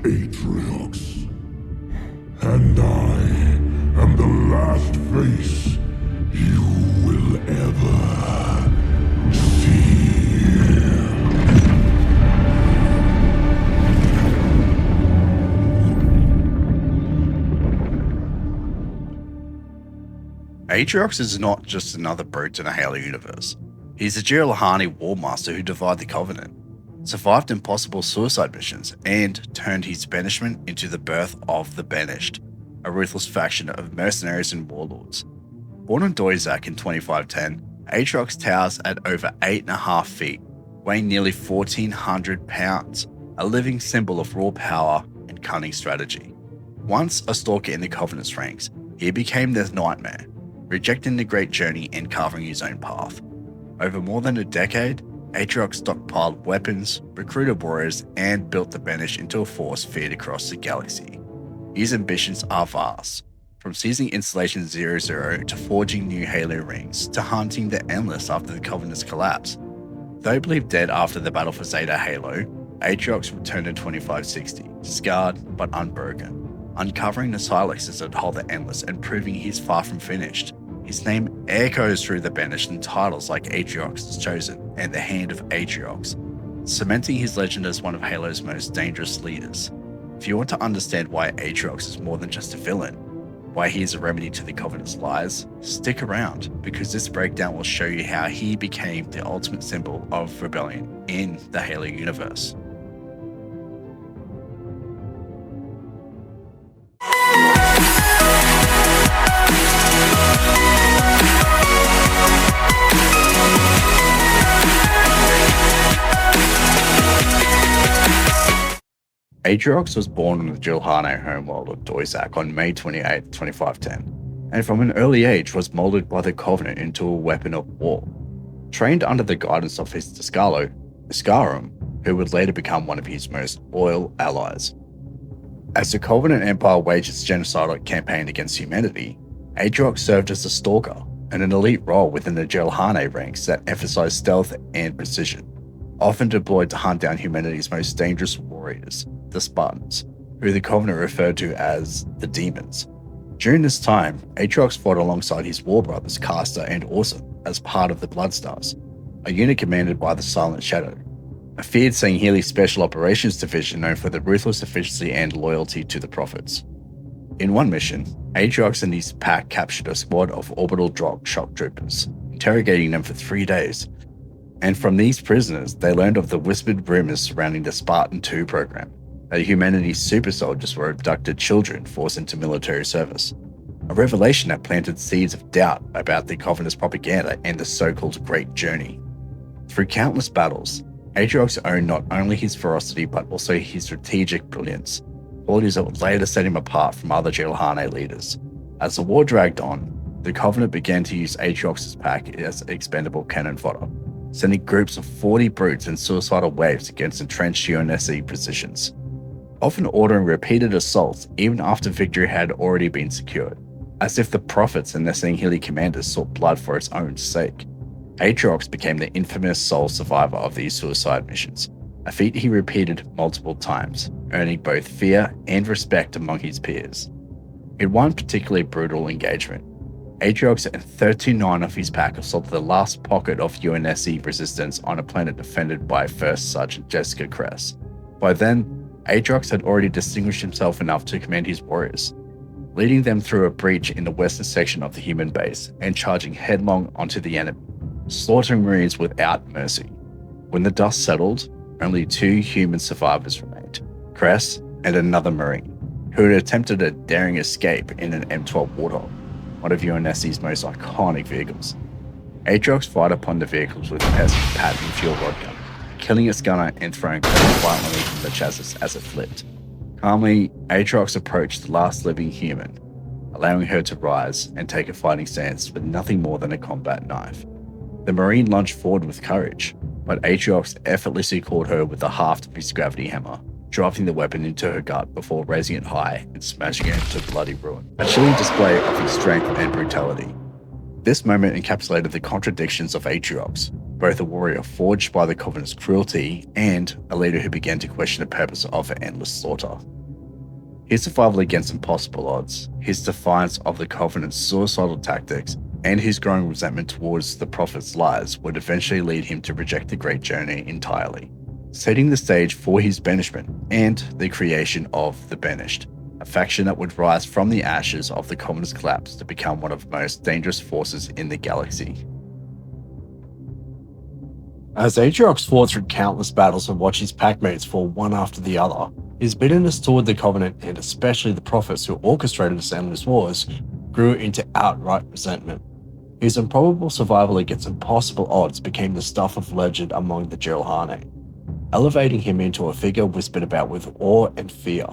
Atriox. And I am the last face you will ever see. Atriox is not just another brute in a Halo universe. He's a Jiralhanae Warmaster who defied the Covenant, survived impossible suicide missions, and turned his banishment into the birth of the Banished, a ruthless faction of mercenaries and warlords. Born on Doizak in 2510, Atriox towers at over 8.5 feet, weighing nearly 1,400 pounds, a living symbol of raw power and cunning strategy. Once a Stalker in the Covenant's ranks, he became their nightmare, rejecting the great journey and carving his own path. Over more than a decade, Atriox stockpiled weapons, recruited warriors, and built the Banished into a force feared across the galaxy. His ambitions are vast, from seizing Installation 00 to forging new Halo rings to hunting the Endless after the Covenant's collapse. Though believed dead after the battle for Zeta Halo, Atriox returned in 2560, scarred but unbroken, uncovering the silexes that hold the Endless and proving he's far from finished. His name echoes through the Banished in titles like Atriox the Chosen and the Hand of Atriox, cementing his legend as one of Halo's most dangerous leaders. If you want to understand why Atriox is more than just a villain, why he is a remedy to the Covenant's lies, stick around, because this breakdown will show you how he became the ultimate symbol of rebellion in the Halo universe. Atriox was born on the Jiralhanae homeworld of Doizak on May 28, 2510, and from an early age was molded by the Covenant into a weapon of war. Trained under the guidance of his Discalo, Iscarum, who would later become one of his most loyal allies. As the Covenant Empire waged its genocidal campaign against humanity, Atriox served as a Stalker, and an elite role within the Jiralhanae ranks that emphasized stealth and precision, often deployed to hunt down humanity's most dangerous warriors, the Spartans, who the Covenant referred to as the Demons. During this time, Atriox fought alongside his war brothers Caster and Awesome as part of the Bloodstars, a unit commanded by the Silent Shadow, a feared Sangheili Special Operations Division known for their ruthless efficiency and loyalty to the Prophets. In one mission, Atriox and his pack captured a squad of orbital drop shock troopers, interrogating them for 3 days, and from these prisoners they learned of the whispered rumors surrounding the Spartan 2 program, that humanity's super soldiers were abducted children forced into military service, a revelation that planted seeds of doubt about the Covenant's propaganda and the so-called Great Journey. Through countless battles, Atriox owned not only his ferocity but also his strategic brilliance, qualities that would later set him apart from other Jiralhanae leaders. As the war dragged on, the Covenant began to use Atriox's pack as expendable cannon fodder, sending groups of 40 brutes in suicidal waves against entrenched UNSC positions, often ordering repeated assaults even after victory had already been secured, as if the Prophets and their Sangheili commanders sought blood for its own sake. Atriox became the infamous sole survivor of these suicide missions, a feat he repeated multiple times, earning both fear and respect among his peers. In one particularly brutal engagement, Atriox and 39 of his pack assaulted the last pocket of UNSC resistance on a planet defended by First Sergeant Jessica Kress. By then, Atriox had already distinguished himself enough to command his warriors, leading them through a breach in the western section of the human base and charging headlong onto the enemy, slaughtering Marines without mercy. When the dust settled, only 2 human survivors remained, Kress and another Marine, who had attempted a daring escape in an M12 Warthog, one of UNSC's most iconic vehicles. Atriox fired upon the vehicles with a pattern fuel rod gun, killing its gunner and throwing Kress violently from the chassis as it flipped. Calmly, Atriox approached the last living human, allowing her to rise and take a fighting stance with nothing more than a combat knife. The Marine lunged forward with courage, but Atriox effortlessly caught her with the haft of his gravity hammer, driving the weapon into her gut before raising it high and smashing it into bloody ruin, a chilling display of his strength and brutality. This moment encapsulated the contradictions of Atriox, both a warrior forged by the Covenant's cruelty and a leader who began to question the purpose of her endless slaughter. His survival against impossible odds, his defiance of the Covenant's suicidal tactics, and his growing resentment towards the Prophet's lies would eventually lead him to reject the Great Journey entirely, setting the stage for his banishment and the creation of the Banished, a faction that would rise from the ashes of the Covenant's collapse to become one of the most dangerous forces in the galaxy. As Atriox fought through countless battles and watched his packmates fall one after the other, his bitterness toward the Covenant, and especially the Prophets who orchestrated his endless wars, grew into outright resentment. His improbable survival against impossible odds became the stuff of legend among the Jiralhanae, elevating him into a figure whispered about with awe and fear.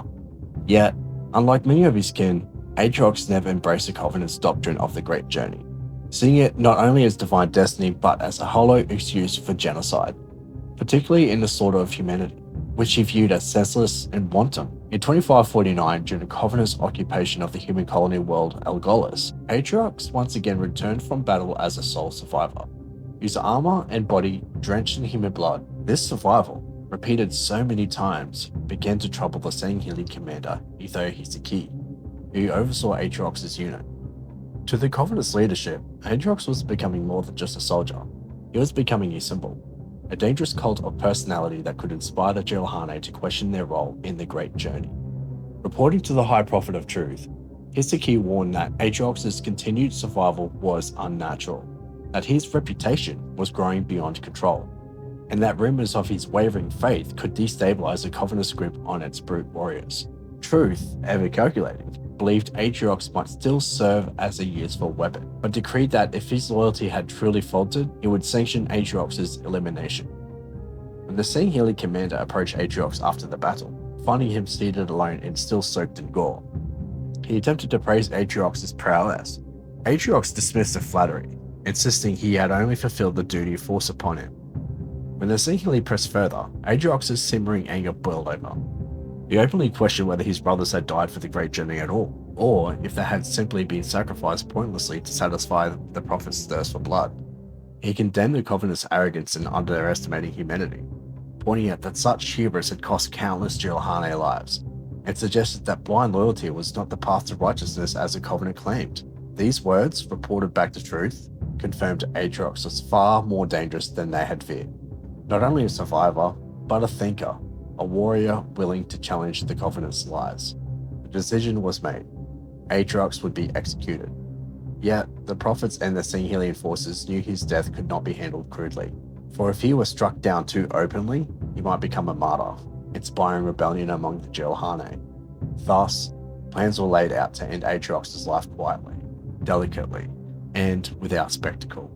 Yet, unlike many of his kin, Atriox never embraced the Covenant's doctrine of the Great Journey, seeing it not only as divine destiny but as a hollow excuse for genocide, particularly in the slaughter of humanity, which he viewed as senseless and wanton. In 2549, during the Covenant's occupation of the human colony world Algolis, Atriox once again returned from battle as a sole survivor. His armor and body drenched in human blood, this survival, repeated so many times, began to trouble the Sangheili commander Itho Hisaki, who oversaw Atriox's unit. To the Covenant's leadership, Atriox was becoming more than just a soldier. He was becoming a symbol, a dangerous cult of personality that could inspire the Jiralhanae to question their role in the Great Journey. Reporting to the High Prophet of Truth, Hisaki warned that Atriox's continued survival was unnatural, that his reputation was growing beyond control, and that rumors of his wavering faith could destabilize the Covenant's grip on its brute warriors. Truth, ever calculating, believed Atriox might still serve as a useful weapon, but decreed that if his loyalty had truly faltered, he would sanction Atriox's elimination. When the Sangheili commander approached Atriox after the battle, finding him seated alone and still soaked in gore, he attempted to praise Atriox's prowess. Atriox dismissed the flattery, insisting he had only fulfilled the duty forced upon him. When the Sangheili pressed further, Atriox's simmering anger boiled over. He openly questioned whether his brothers had died for the Great Journey at all, or if they had simply been sacrificed pointlessly to satisfy the Prophet's thirst for blood. He condemned the Covenant's arrogance in underestimating humanity, pointing out that such hubris had cost countless Jiralhanae lives, and suggested that blind loyalty was not the path to righteousness as the Covenant claimed. These words, reported back to Truth, confirmed Atriox was far more dangerous than they had feared. Not only a survivor, but a thinker, a warrior willing to challenge the Covenant's lies. The decision was made. Atriox would be executed. Yet, the Prophets and the Sangheilian forces knew his death could not be handled crudely, for if he were struck down too openly, he might become a martyr, inspiring rebellion among the Jiralhanae. Thus, plans were laid out to end Atriox's life quietly, delicately, and without spectacle,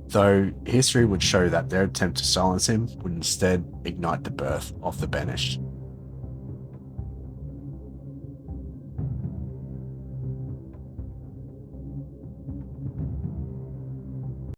though history would show that their attempt to silence him would instead ignite the birth of the Banished.